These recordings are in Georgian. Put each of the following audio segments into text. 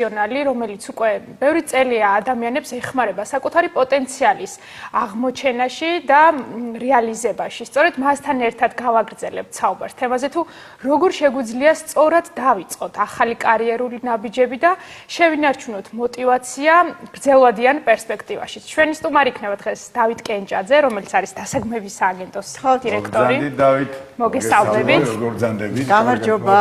რომელიც უკვე ბევრი წელია ადამიანებს ეხმარება საკუთარი პოტენციალის აღმოჩენაში და რეალიზებაში. სწორედ მასთან ერთად გავაგრძელებთ საუბარს თემაზე თუ როგორ შეგვიძლია სწორად დავიწყოთ ახალი კარიერული ნაბიჯები და შევინარჩუნოთ მოტივაცია გრძელვადიან პერსპექტივაში. ჩვენი სტუმარი იქნება დღეს დავით კენჭაძე, რომელიც არის დასაგმების სააგენტოს დირექტორი. დავით, მოგესალმებით. როგორ გძანდებით? გამარჯობა.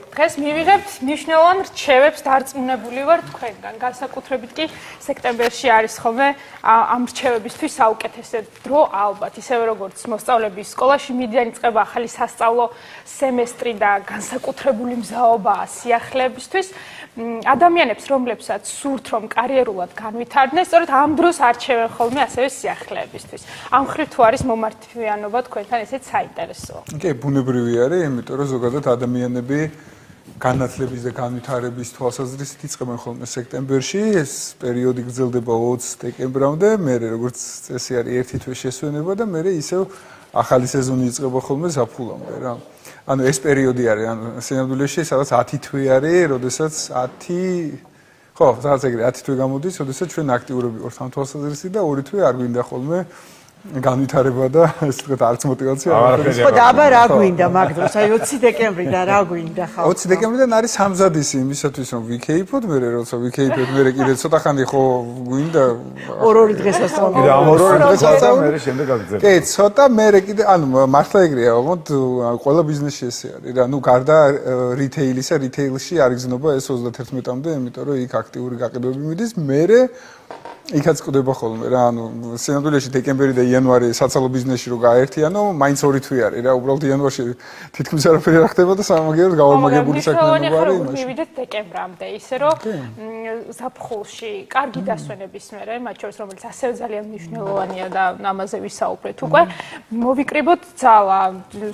დღეს მივიღებთ მნიშვნელოვან რჩევებს დარწმუნებული ვარ თქვენგან. განსაკუთრებით კი სექტემბერში არის ხოლმე ამ რჩევებისთვის საუკეთესო დრო ალბათ. ისევე როგორც მოსწავლების სკოლაში მიდიან იწყება ახალი სასწავლო სემესტრი და განსაკუთრებული მზაობაა სიახლეებისთვის. ადამიანებს, რომლებსაც სურთ რომ კარიერულად განვითარდნენ, სწორედ ამ დროს არჩევენ ხოლმე ასევე სიახლეებისთვის. ამ მხრივ თუ არის მომართვიანობა თქვენთან ესეც საინტერესოა. კი, ბუნებრივი არის, იმიტომ რომ ზოგადად ადამიანები განათლების და განვითარების თვალსაზრისით იწყებენ ხოლმე სექტემბერში, ეს პერიოდი გრძელდება 20 დეკემბრამდე, მერე როგორც წესი არის ერთი თვე შესვენება და მერე ისევ ახალი სეზონი იწყება ხოლმე ზაფხულამდე რა. ანუ ეს პერიოდი არის, ანუ სინამდვილეში სადაც 10 თვე არის, როდესაც 10 თვე გამოდის, როდესაც ჩვენ აქტიურები ვართ ამ თვალსაზრისით და 2 თვე არ გვინდა ხოლმე განვითარება და ესე ვთქვათ არც მოტივაცია არ არის. ხო და აბა რა გვინდა მაგ დროს? აი 20 დეკემბრიდან რა გვინდა ხალხო? 20 დეკემბრიდან არის სამზადისი იმისათვის რომ ვიქეიფოთ, მე როცა ვიქეიფოთ, მე კიდე ცოტა ხანი ხო გვინდა ორ-ორი დღესასწაული. კიდე ამ ორ-ორი დღესასწაული მე შემდეგ აგრძელებ. კი, ცოტა მე კიდე ანუ მართლა ეგრეა, ოღონდ ყველა ბიზნესში ესე არის რა. ნუ გარდა რიტეილისა, რიტეილში არ იგზნობა ეს 31-მდე, იმიტომ რომ იქ აქტიური გაყიდვები მიდის, მერე იქაც ყდება ხოლმე რა, ანუ სინამდვილეში დეკემბერი და იანვარი საცალო ბიზნესში რო გაერთიანო, მაინც 2 თვე არის რა, უბრალოდ იანვარში თითქმის არაფერი არ ხდება და სამაგიეროდ გავამაგებული საქმიანობა არის იმაში. მივიდეთ დეკემბრამდე, ისე რომ ზაფხულში კარგი დასვენების მერე, მათ შორის რომელიც ასევე ძალიან მნიშვნელოვანია და ამაზე ვისაუბრეთ უკვე, მოვიკრიბოთ ძალა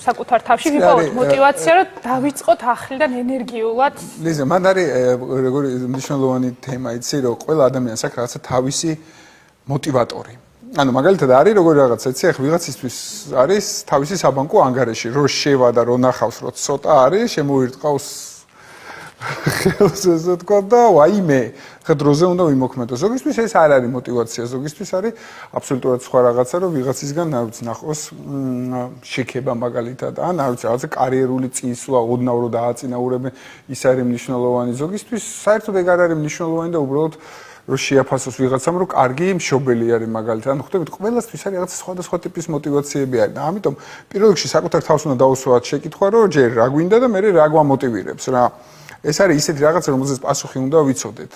საკუთარ თავში, ვიპოვოთ მოტივაცია, რომ დავიწყოთ ახლიდან ენერგიულად. ლიზა, მან არის როგორი მნიშვნელოვანი თემა, იცი რომ ყველა ადამიანს აქვს რაღაცა თავისი მოტივატორი. ანუ მაგალითად არის როგორი რაღაცა, იცი, ახლა ვიღაცისთვის არის თავისი საბანკო ანგარიში, რო შევა და რო ნახავს, რო ცოტა არის, შემოირტყავს ხელს ესე თქვა და ვაიმე, ხა დროზე უნდა ვიმოქმედო. ზოგისთვის ეს არ არის მოტივაცია, ზოგისთვის არის აბსოლუტურად სხვა რაღაცა, რომ ვიღაცისგან არ ვიცი ნახოს შექება მაგალითად, ან არ ვიცი რაღაცა კარიერული წინსვლა, ოდნავ რო დააწინაურებენ, ის არის მნიშვნელოვანი. ზოგისთვის საერთოდ ეგ არ არის მნიშვნელოვანი და უბრალოდ რო შეაფასოს ვიღაცამ, რომ კარგი მშობელი არის მაგალითად. ანუ ხვდებით, ყველასთვის არის რაღაც სხვადასხვა ტიპის მოტივაციები არის და ამიტომ პირველ რიგში საკუთარ თავს უნდა დაუსვათ შეკითხვა, რომ ჯერ რა გვინდა და მერე რა გვამოტივირებს რა. ეს არის ისეთი რაღაცა, რომელზეც პასუხი უნდა ვიცოდეთ.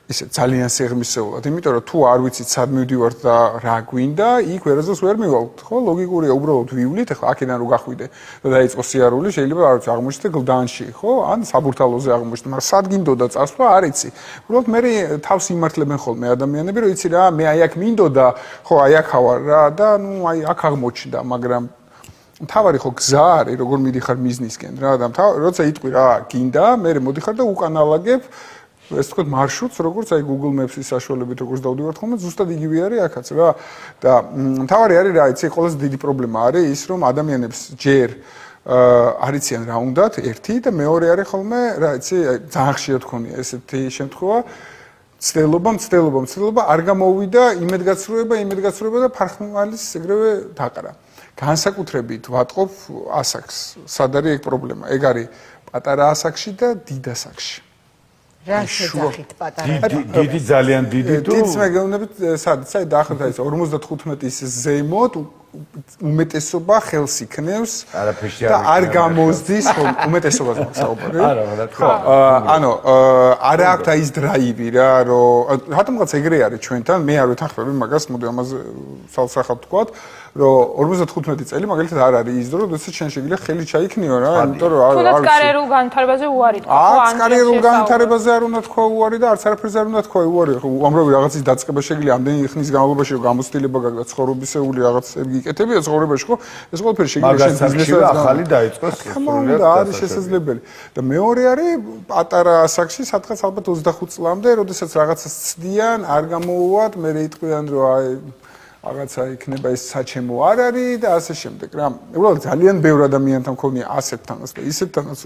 ისე ძალიან სიღრმისეულად, იმიტომ რომ თუ არ ვიცით სად მივდივართ და რა გვინდა, იქ ვერასდროს ვერ მივალთ, ხო? ლოგიკურია, უბრალოდ ვივლით, ახლა აქედან რო გახვიდე და დაიწყო სიარული, შეიძლება არ ვიცი, აღმოჩნდე გლდანში, ხო? ან საბურთალოზე აღმოჩნდე, მაგრამ სად გინდოდა წასვლა, არ იცი. უბრალოდ მე თავს იმართლებენ ხოლმე ადამიანები, რომ იცი რა, მე აი აქ მინდოდა, ხო, აი აქ ვარ რა და ნუ აი აქ აღმოჩნდა, მაგრამ თავარი ხო გზა არის, როგორ მიდიხარ მიზნისკენ რა და როცა იტყვი რა გინდა, მე მოდიხარ და უკანალაგებ ეს თქვა მარშრუტს, როგორც აი Google Maps-ის საშუალებით როგორც დავდივართ ხოლმე, ზუსტად იგივე არის აქაც რა. და თავარი არის რა, იცი, ყველაზე დიდი პრობლემა არის ის, რომ ადამიანებს ჯერ არ იციან რა უნდათ, ერთი და მეორე არის ხოლმე, რა იცი, ძალიან ხშირად ხონია ესეთი შემთხვევა, ცდელობა არ გამოვიდა, იმედგაცრუება და ფარხმალის ეგრევე დაყრა. განსაკუთრებით ვატყობ ასაკს. სად არის ეგ პრობლემა? ეგ არის პატარა ασაკში და დიდ ასაკში. რა შეძახით პატარა? დიდი ძალიან დიდი თუ დიდს მეგონებით საერთოდ დაახლოებით ის 55-ის ზემოთ უმეტესობა ხელს იქნევს და არ გამოზდის ხო უმეტესობას საუბარი. არა, ხო, ანუ არა აქვს აი ეს დრაივი რა, რომ რატომღაც ეგრე არის ჩვენთან, მე არ ვეთანხმები მაგას, მოდი ამაზე სალსახად ვთქვათ. რომ 55 წელი მაგალითად არ არის ის დრო, როდესაც შენ შეგვიძლია ხელი ჩაიქნიო რა, იმიტომ რომ არ არის კარიერულ განვითარებაზე უარი თქვა, ხო, არც კარიერულ განვითარებაზე არ უნდა თქვა უარი და არც არაფერზე არ უნდა თქვა უარი, ხო, უამრავი რაღაცის დაწყება შეგვიძლია ამდენი ხნის განმავლობაში, რომ გამოცდილება გაქვს ცხოვრებისეული რაღაც გიკეთებია ცხოვრებაში, ხო? ეს ყველაფერი შეგვიძლია შენ ბიზნესად ახალი დაიწყოს სრულიად არის შესაძლებელი. და მეორე არის პატარა ასაკში, სადღაც ალბათ 25 წლამდე, როდესაც რაღაცას ცდიან, არ გამოუვათ, მე იტყვიან რომ აი რაღაცა იქნება ეს საჩემო არ არის და ასე შემდეგ რა. უბრალოდ ძალიან ბევრ ადამიანთან მქონია ასეთთანაც და ისეთთანაც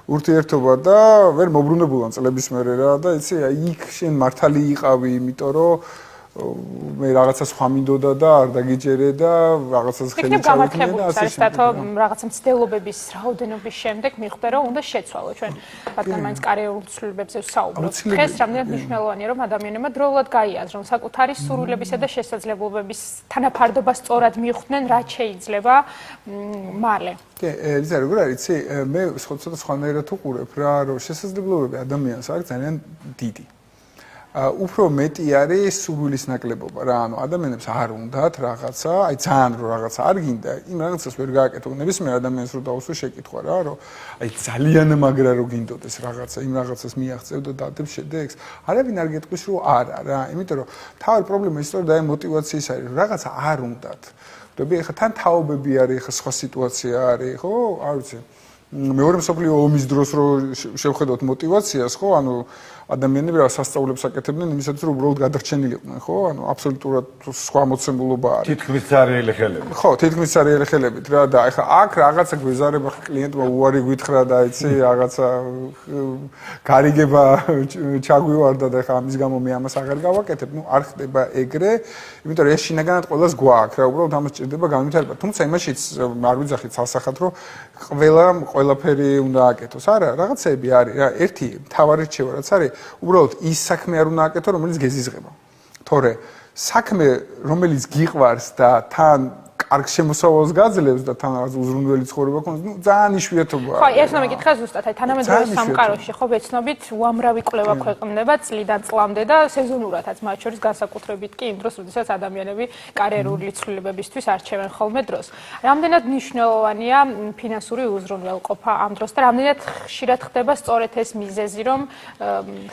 ურთიერთობა და ვერ მოbrunებულან წლების მერე რა და იცი იქ შენ მართალი იყავი, იმიტომ რომ მე რაღაცა სხვა მინდოდა და არ დაგიჯერე და რაღაცას იქნებ ხელი გამარჯვებული არის დათო რაღაცა მცდელობების რაოდენობის შემდეგ მიხვდა რომ უნდა შეცვალო ჩვენ რადგან მაინც კარიერულ ცვლილებებზე ვსაუბრობთ. დღეს რამდენად მნიშვნელოვანია რომ ადამიანებმა დროულად გაიაზრონ საკუთარი სურვილებისა და შესაძლებლობების თანაფარდობა სწორად მიხვდნენ რაც შეიძლება მალე. კი, ელიზა როგორ არის? მე ცოტა სხვანაირად უყურებ რა რომ შესაძლებლობები ადამიანს არის ძალიან დიდი. უფრო მეტი არის სურვილის ნაკლებობა რა, ანუ ადამიანებს არ უნდათ რაღაცა, აი ძალიან რო რაღაცა არ გინდა, იმ რაღაცას ვერ გააკეთო. ნებისმიერ ადამიანს რო დაუსვე შეკითხვა რა, რომ აი ძალიან მაგრა რო გინდოდეს რაღაცა, იმ რაღაცას მიაღწევ და დადებ შედეგს. არავინ არ გეტყვის რომ არა რა, იმიტომ რომ თავი პრობლემა ის სწორედ აი მოტივაციის არის, რომ რაღაცა არ უნდათ. ხდები, ეხლა თან თაობები არის, ეხლა სხვა სიტუაცია არის, ხო? არ ვიცი. მეორე მსოფლიო ომის დროს რო შევხედოთ მოტივაციას, ხო? ანუ ადამიანები რა სასწაულებს აკეთებდნენ იმისათვის რომ უბრალოდ გადარჩენილიყვნენ, ხო? ანუ აბსოლუტურად სხვა მოცემულობა არის. თითქმის ცარიელი ხელები. ხო, თითქმის ცარიელი ხელებით რა და ეხლა აქ რაღაცა გვეზარება კლიენტმა უარი გვითხრა და იცი რაღაცა გარიგება ჩაგვივარდა და ეხლა ამის გამო მე ამას აღარ გავაკეთებ. ნუ არ ხდება ეგრე, იმიტომ რომ ეს შინაგანად ყველას გვაქვს რა, უბრალოდ ამას ჭირდება განვითარება. თუმცა იმაშიც არ ვიძახით სასახად რომ ყველაფერი უნდა აკეთოს. არა, რაღაცები არის რა, ერთი მთავარი რჩევა რაც არის უბრალოდ ის საქმე არ უნდა აკეთო, რომელიც გეზიზღება. თორე საქმე, რომელიც გიყვარს და თან კარგ შემოსავალს გაძლევს და თან რაღაც უზრუნველი ცხოვრება ქონდეს, ნუ ძალიან იშვიათობაა. ხო, ეს მომიკითხა ზუსტად, აი თანამედროვე სამყაროში ხო ვეცნობით უამრავი კვლევა ქვეყნდება წლიდან წლამდე და სეზონურადაც, მათ შორის განსაკუთრებით კი იმ დროს, როდესაც ადამიანები კარიერული ცვლილებებისთვის არჩევენ ხოლმე დროს. რამდენად მნიშვნელოვანია ფინანსური უზრუნველყოფა ამ დროს და რამდენად ხშირად ხდება სწორედ ეს მიზეზი, რომ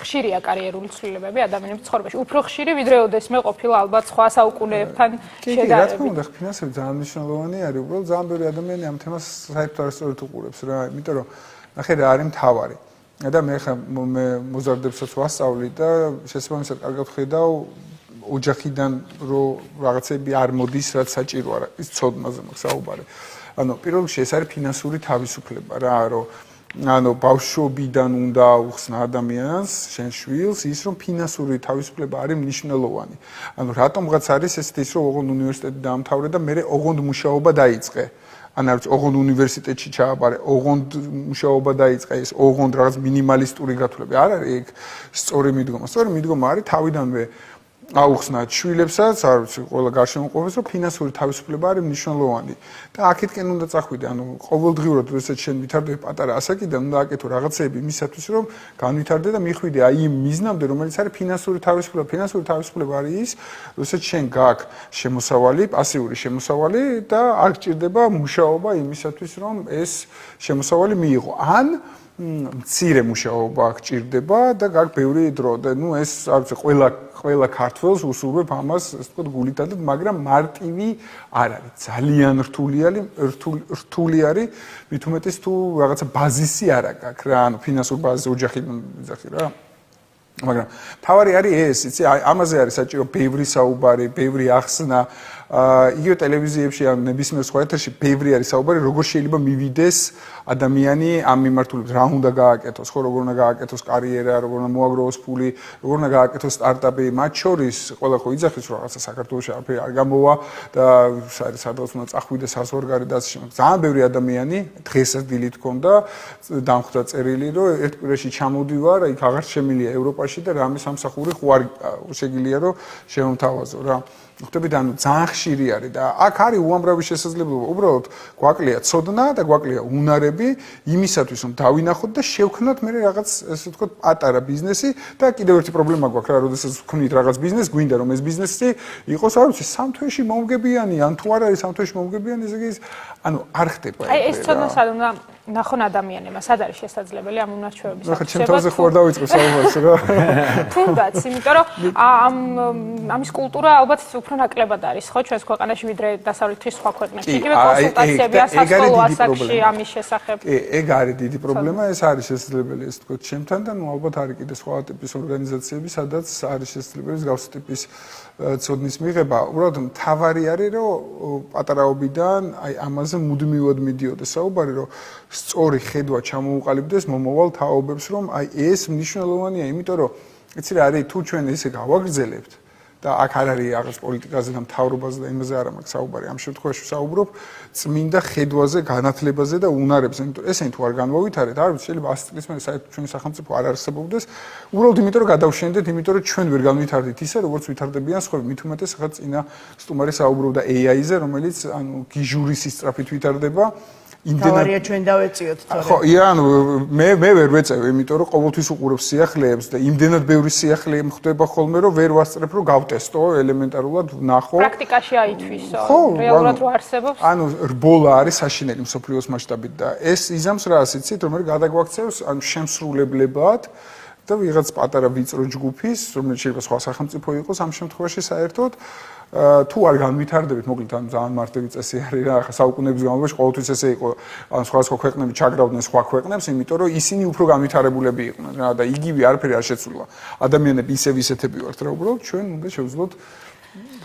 ხშირია კარიერული ცვლილებები ადამიანების ცხოვრებაში. უფრო ხშირი ვიდრე ოდესმე ყოფილა ალბათ სხვა საუკუნეებთან შედარებით. რა თქმა უნდა, ფინანსები ძალიან მნიშვნელოვანი არის, უბრალოდ ძალიან ბევრი ადამიანი ამ თემას საერთოდ არ სწორედ უყურებს რა, იმიტომ რომ ნახე რა არის მთავარი. და მე ხა მე მოზარდებსაც ვასწავლი და შესაბამისად კარგად ხედავ ოჯახიდან რომ რაღაცები არ მოდის, რაც საჭირო არა, ის ცოდნაზე მაქვს საუბარი. ანუ პირველ რიგში ეს არის ფინანსური თავისუფლება რა, რომ ანუ ბავშვობიდან უნდა უხსნა ადამიანს, შენ შვილს, ის რომ ფინანსური თავისუფლება არის მნიშვნელოვანი. ანუ რატომღაც არის ესეთი ის რომ ოღონდ უნივერსიტეტი დაამთავრე და მე ოღონდ მუშაობა დაიწყე. ან არ ვიცი, ოღონდ უნივერსიტეტში ჩააბარე, ოღონდ მუშაობა დაიწყე, ეს ოღონდ რაღაც მინიმალისტური გათვლები. არ არის ეგ სწორი მიდგომა. სწორი მიდგომა არის თავიდანვე აუხსნათ შვილებსაც, არ ვიცი, ყველა გარშემოყოფას, რომ ფინანსური თავისუფლება არის მნიშვნელოვანი. და აქეთკენ უნდა წახვიდე, ანუ ყოველდღიურად, როდესაც შენ ვითარდები პატარა ასაკიდან, უნდა აკეთო რაღაცეები იმისათვის, რომ განვითარდე და მიხვიდე აი იმ მიზნამდე, რომელიც არის ფინანსური თავისუფლება. ფინანსური თავისუფლება არის ის, როდესაც შენ გაქვს შემოსავალი, პასიური შემოსავალი და არ გჭირდება მუშაობა იმისათვის, რომ ეს შემოსავალი მიიღო. ან მცირე მუშაობა გჭირდება და გაქვს ბევრი დრო და ნუ ეს არ ვიცი ყველა ქართველს უსურვებ ამას ასე ვთქვათ გულითადად, მაგრამ მარტივი არ არის. ძალიან რთული არის, მით უმეტეს თუ რაღაცა ბაზისი არ აქვს რა, ანუ ფინანსური ბაზისი ოჯახიდან ვიძახი რა. მაგრამ თავარი არის ეს, იცი, ამაზე არის საჭირო ბევრი საუბარი, ბევრი ახსნა. იგივე ტელევიზიებში ან ნებისმიერ სხვა ეთერში ბევრი არის საუბარი, როგორ შეიძლება მივიდეს ადამიანი ამ მიმართულებით, რა უნდა გააკეთოს, ხო, როგორ უნდა გააკეთოს კარიერა, როგორ უნდა მოაგროვოს ფული, როგორ უნდა გააკეთოს სტარტაპი, მათ შორის ყველა ხო იძახის რომ რაღაცა საქართველოში არაფერი არ გამოვა და სადღაც უნდა წახვიდეს საზღვარგარეთ და ასე შემდეგ. ძალიან ბევრი ადამიანი დღესაც დილით მქონდა დამხვდა წერილი, რომ ერთ კვირაში ჩამოდივარ, იქ აღარ შემილია ევროპაში და რამე სამსახური ხო არ შეგიძლია რომ შევამთავაზო რა. ხდებით, ანუ ძალიან ხშირი არის და აქ არის უამრავი შესაძლებლობა. უბრალოდ გვაკლია ცოდნა და გვაკლია უნარები იმისათვის, რომ დავინახოთ და შევქნათ მე რაღაც, ესე ვთქვათ, პატარა ბიზნესი და კიდევ ერთი პრობლემა გვაქვს რა, როდესაც ვქმნით რაღაც ბიზნეს, გვინდა რომ ეს ბიზნესი იყოს, არ ვიცი, 3 თვეში მომგებიანი, ან თუ არ არის 3 თვეში მომგებიანი, ესე იგი, ანუ არ ხდება. აი ეს ცოდნა სად უნდა ნახონ ადამიანებმა, სად არის შესაძლებელი ამ უნარჩვევების ახლა ჩემ თავზე ხო არ დავიწყო საუბარს რა. თუნდაც, იმიტომ რომ ამის კულტურა ალბათ უფრო ნაკლებად არის, ხო, ჩვენს ქვეყანაში ვიდრე დასავლეთის სხვა ქვეყნებში. იგივე კონსულტაციებია სასკოლო ასაკში ამის შესახებ. კი, ეგ არის დიდი პრობლემა, ეს არის შესაძლებელი, ეს თქო, ჩემთან და ნუ ალბათ არის კიდე სხვა ტიპის ორგანიზაციები, სადაც არის შესაძლებელი მსგავსი ტიპის ცოდნის მიღება. უბრალოდ მთავარი არის, რომ პატარაობიდან აი ამაზე მუდმივად მიდიოდეს საუბარი, რომ სწორი ხედვა ჩამოუყალიბდეს მომავალ თაობებს, რომ აი ეს მნიშვნელოვანია, იმიტომ რომ იცი რა არის, თუ ჩვენ ესე გავაგრძელებთ და აქ არ არის რაღაც პოლიტიკაზე და მთავრობაზე და იმაზე არ მაქვს საუბარი, ამ შემთხვევაში ვსაუბრობ წმინდა ხედვაზე, განათლებაზე და უნარებზე, იმიტომ რომ ესენი თუ არ განვავითარეთ, არ ვიცი, შეიძლება 100 წლის მერე საერთოდ ჩვენი სახელმწიფო არ არსებობდეს, უბრალოდ იმიტომ რომ გადავშენდეთ, იმიტომ რომ ჩვენ ვერ განვითარდით ისე, როგორც ვითარდებიან სხვები, მით უმეტეს ახლა წინა სტუმარი საუბრობდა AI-ზე, რომელიც ანუ გიჟურის სწრაფით ვითარდება. თავარია ჩვენ დავეწიოთ თორე. ხო, იან მე ვერ ვეწევ, იმიტომ რომ ყოველთვის უყურებ სიახლეებს და იმდენად ბევრი სიახლე ხდება ხოლმე, რომ ვერ ვასწრებ, რომ გავტესტო ელემენტარულად ვნახო. პრაქტიკაში აითვისო, რეალურად რო არსებობს. ანუ რბოლა არის საშინელი მსოფლიოს მასშტაბით და ეს იზამს რას იცით, რომ გადაგვაქცევს ანუ შემსრულებლებად და ვიღაც პატარა ვიწრო ჯგუფის, რომელიც შეიძლება სხვა სახელმწიფო იყოს ამ შემთხვევაში საერთოდ თუ არ განვითარდებით, მოკლედ ან ძალიან მარტივი წესი არის რა, ახლა საუკუნეების განმავლობაში ყოველთვის ესე იყო, ან სხვა ქვეყნები ჩაგრავდნენ სხვა ქვეყნებს, იმიტომ რომ ისინი უფრო განვითარებულები იყვნენ რა და იგივე არაფერი არ შეცვლილა. ადამიანები ისევ ისეთები ვართ რა, უბრალოდ ჩვენ უნდა შევძლოთ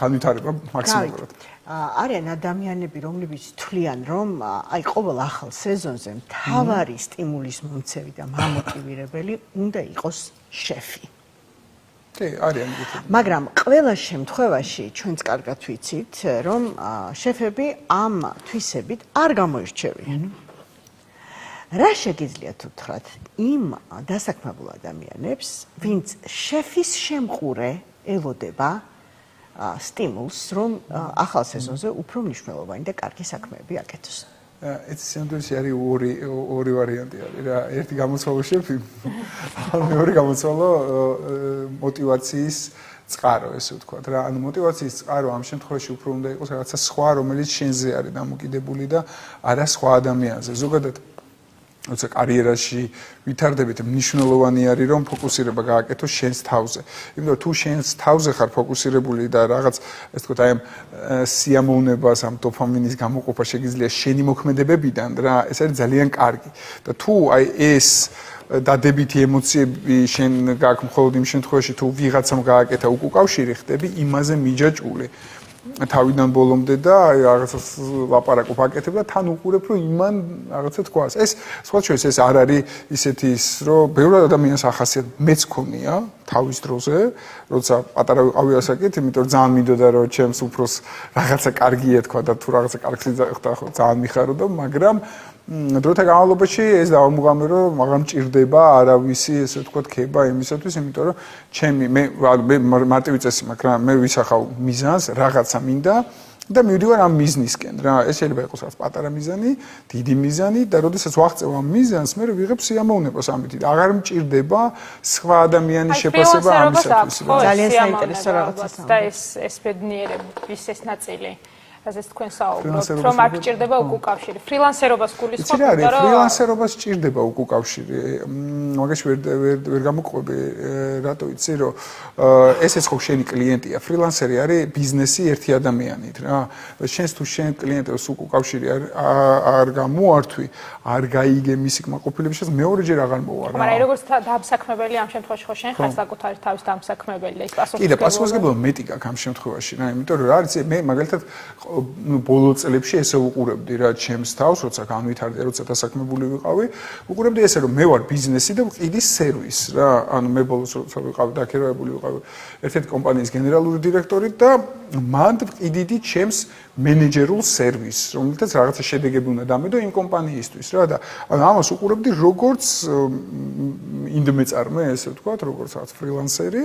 განვითარება მაქსიმალურად. არიან ადამიანები, რომლებიც თვლიან, რომ აი ყოველ ახალ სეზონზე მთავარი სტიმულის მომცემი და მამოტივირებელი უნდა იყოს შეფი. კი, არიან ისეთი. მაგრამ ყველა შემთხვევაში ჩვენც კარგად ვიცით, რომ შეფები ამ თვისებით არ გამოირჩევიან. რა შეგიძლიათ უთხრათ იმ დასაქმებულ ადამიანებს, ვინც შეფის შემყურე ელოდება სტიმულს, რომ ახალ სეზონზე უფრო მნიშვნელოვანი და კარგი საქმეები აკეთოს? ეს სინამდვილეში არის ორი ვარიანტი არის რა. ერთი გამოცვალო შეფი, მეორე გამოცვალო мотиваციის წყარო, ესე ვთქვათ რა. ანუ мотиваციის წყარო ამ შემთხვევაში უფრო უნდა იყოს რაღაცა სხვა, რომელიც შენზე არის დამოკიდებული და არა სხვა ადამიანზე. ზოგადად როცა კარიერაში ვითარდებით, მნიშვნელოვანი არის რომ ფოკუსირება გააკეთო შენს თავზე. იმიტომ რომ თუ შენს თავზე ხარ ფოკუსირებული და რაღაც ესე ვთქვათ აი ამ სიამოვნებას, ამ დოფამინის გამოყოფა შეგიძლია შენი მოქმედებებიდან რა, ეს არის ძალიან კარგი. და თუ აი ეს დადებითი ემოციები შენ გააქვს მხოლოდ იმ შემთხვევაში თუ ვიღაცამ გააკეთა უკავშირი ხდები იმაზე მიჯაჭვული. თავიდან ბოლომდე და რაღაცას ლაპარაკობ აკეთებ და თან უყურებ რომ იმან რაღაცა თქვას. ეს სხვა შორის ეს არ არის ისეთი რომ ბევრი ადამიანს ახასიათ მეც ქონია თავის დროზე, როცა პატარა ვიყავი ასაკით, იმიტომ რომ ძალიან მინდოდა რომ ჩემს უფროს რაღაცა კარგი ეთქვა და თუ რაღაცა კარგს იძახდა ხო ძალიან მიხაროდა, მაგრამ დროთა განმავლობაში ეს დავამუღამე რომ მაგამ ჭირდება არავისი ესე ვთქვათ ქება იმისათვის, იმიტომ რომ მე მარტივი წესი მაქვს რა, მე ვისახავ მიზანს, რაღაცა მინდა და მივდივარ ამ მიზნისკენ რა. ეს შეიძლება იყოს რაღაც პატარა მიზანი, დიდი მიზანი და როდესაც ვაღწევ ამ მიზანს, მე ვიღებ სიამოვნებას ამით. აღარ მჭირდება სხვა ადამიანის შეფასება ამისათვის. ძალიან საინტერესო რაღაცა და ეს ბედნიერების ეს ნაწილი. ასეც თქვენ საუბრობთ, რომ არ გჭირდება უკავშირი. ფრილანსერობას გულისხმობთ, რომ ფრილანსერობას ჭირდება უკავშირი. მაგაში ვერ გამოგყვები, რატო იცი, რომ ესეც ხო შენი კლიენტია. ფრილანსერი არის ბიზნესი ერთი ადამიანით რა. შენს თუ შენ კლიენტებს უკავშირი არ გამოართვი, არ გაიგე მისი კმაყოფილებისას, მეორეჯერ აღარ მოვა რა. მაგრამ როგორც დამსაქმებელი ამ შემთხვევაში ხო შენ ხარ საკუთარი თავის დამსაქმებელი და ის პასუხისმგებლობა. კი და პასუხისმგებლობა მეტი გაქვს ამ შემთხვევაში რა, იმიტომ რომ რა არის, მე მაგალითად ბოლო წლებში ესე უყურებდი რა ჩემს თავს, როცა განვითარდი, როცა დასაქმებული ვიყავი, უყურებდი ესე რომ მე ვარ ბიზნესი და ვყიდი სერვისს რა. ანუ მე ბოლოს როცა ვიყავი დაქირავებული ვიყავი ერთ-ერთი კომპანიის გენერალური დირექტორი და მანდ ვყიდიდი ჩემს მენეჯერულ სერვისს, რომელთაც რაღაცა შედეგები უნდა დამედო იმ კომპანიისთვის რა და ანუ ამას უყურებდი როგორც ინდმეწარმე, ესე ვთქვათ, როგორც რაღაც ფრილანსერი.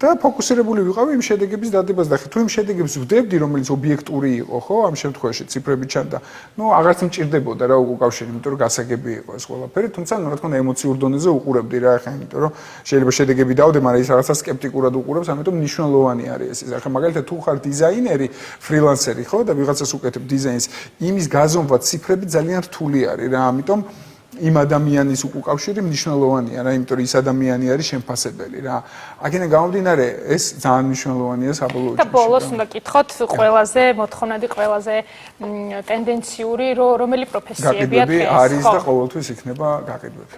და ფოკუსირებული ვიყავი იმ შედეგების დადებას და თუ იმ შედეგებს ვდებდი, რომელიც ობიექტური იყო, ხო, ამ შემთხვევაში ციფრები ჩანდა. ნუ აღარც მჭირდებოდა რა უკავშირი, იმიტომ რომ გასაგები იყო ეს ყველაფერი, თუმცა რა თქმა უნდა ემოციურ დონეზე უყურებდი რა ახლა, იმიტომ რომ შეიძლება შედეგები დავდე, მაგრამ ის რაღაცა სკეპტიკურად უყურებს, ამიტომ მნიშვნელოვანი არის ეს. ახლა მაგალითად თუ ხარ დიზაინერი, ფრილანსერი, ხო, და ვიღაცას უკეთებ დიზაინს, იმის გაზომვა ციფრები ძალიან რთული არის რა, ამიტომ იმ ადამიანის უკავშირი მნიშვნელოვანია რა, იმიტომ რომ ის ადამიანი არის შემფასებელი რა. აქედან გამომდინარე, ეს ძალიან მნიშვნელოვანია საბოლოო და ბოლოს უნდა კითხოთ ყველაზე მოთხოვნადი, ყველაზე ტენდენციური რომელი პროფესიებია დღეს. არის და ყოველთვის იქნება გაყიდვები.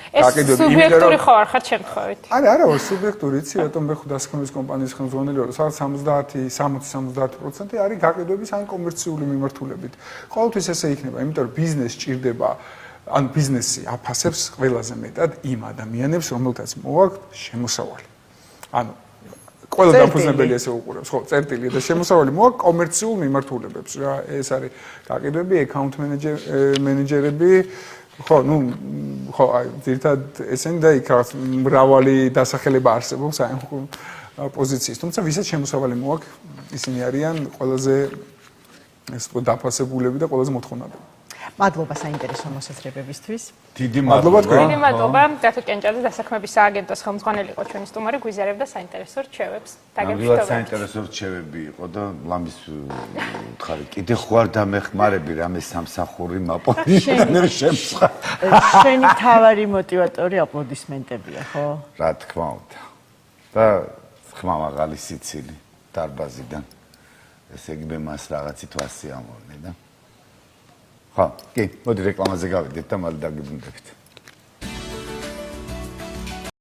ეს სუბიექტური ხო არ ხარ შემთხვევით? არა, სუბიექტური, იცი, რატომ მე ხუდასკომის კომპანიის ხელმძღვანელი ვარ, სადაც 60-70% არის გაყიდვების ან კომერციული მიმართულებით. ყოველთვის ესე იქნება, იმიტომ რომ ბიზნეს ჭირდება ან ბიზნესი აფასებს ყველაზე მეტად იმ ადამიანებს, რომელთაც მოაქვთ შემოსავალი. ანუ ყველა დაფუძნებელი ესე უყურებს, ხო, წერტილი და შემოსავალი მოაქვთ კომერციულ მიმართულებებს რა, ეს არის გაყიდვები, account მენეჯერები, ხო, ხო, ძირითადად ესენი და იქ რაღაც მრავალი დასახელება არსებობს აი პოზიციის, თუმცა ვისაც შემოსავალი მოაქვთ, ისინი არიან ყველაზე ეს თქო დაფასებულები და ყველაზე მოთხოვნადები. მადლობა საინტერესო მოსაზრებებისთვის. დიდი მადლობა. დიდი მადლობა. დათო კენჭაძე დასაქმების სააგენტოს ხელმძღვანელი იყო ჩვენი სტუმარი, გვიზარებდა საინტერესო რჩევებს. დაგებშობთ. საინტერესო რჩევები იყო და ლამის ვთხარი, კიდე ხوار დამეხმარები რამე სამსახური მაპოზიციონერ შემსხა. შენი თავარი მოტივატორი აპლოდისმენტებია, ხო? რა თქმა უნდა. და ხმა მაღალი სიცილი დარბაზიდან. ესე იგი მე მას რაღაცი თვასი ამოვნე და ხო, კი, მოდი რეკლამაზე გავიდეთ და მალე დაგიბრუნდებით.